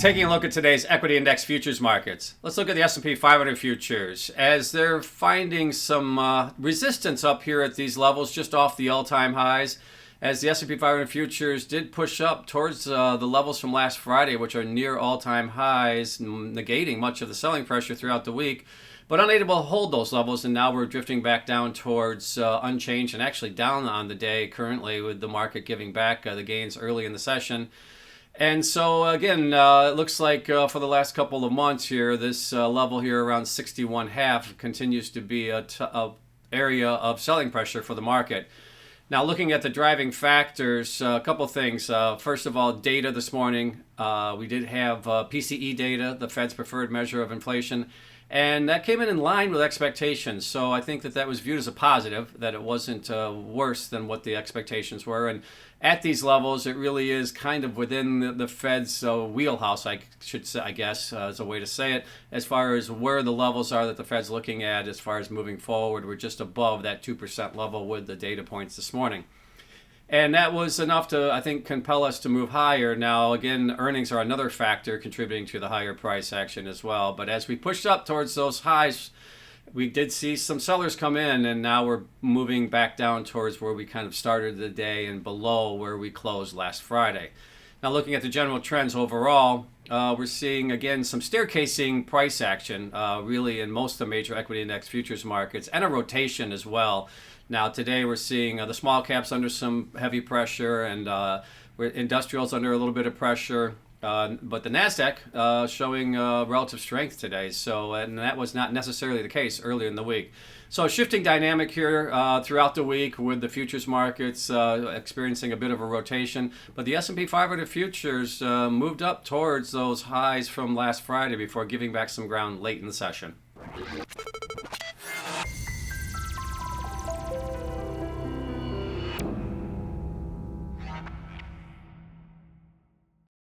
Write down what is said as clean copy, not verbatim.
Taking a look at today's equity index futures markets, let's look at the S&P 500 futures as they're finding some resistance up here at these levels just off the all-time highs, as the S&P 500 futures did push up towards the levels from last Friday, which are near all-time highs, negating much of the selling pressure throughout the week, but unable to hold those levels, and now we're drifting back down towards unchanged and actually down on the day currently, with the market giving back the gains early in the session. And so again, it looks like for the last couple of months here, this level here around 61.5 continues to be a area of selling pressure for the market. Now, looking at the driving factors, a couple things. First of all, data this morning. We did have PCE data, the Fed's preferred measure of inflation, and that came in line with expectations. So I think that was viewed as a positive, that it wasn't worse than what the expectations were. And at these levels, it really is kind of within the Fed's wheelhouse, I should say, I guess, is a way to say it, as far as where the levels are that the Fed's looking at as far as moving forward. We're just above that 2% level with the data points this morning. And that was enough to, I think, compel us to move higher. Now, again, earnings are another factor contributing to the higher price action as well. But as we pushed up towards those highs, we did see some sellers come in, and now we're moving back down towards where we kind of started the day and below where we closed last Friday. Now, looking at the general trends overall, we're seeing, again, some staircasing price action, really in most of the major equity index futures markets, and a rotation as well. Now, today we're seeing the small caps under some heavy pressure, and industrials under a little bit of pressure. But the NASDAQ showing relative strength today, and that was not necessarily the case earlier in the week. So shifting dynamic here throughout the week with the futures markets experiencing a bit of a rotation. But the S&P 500 futures moved up towards those highs from last Friday before giving back some ground late in the session.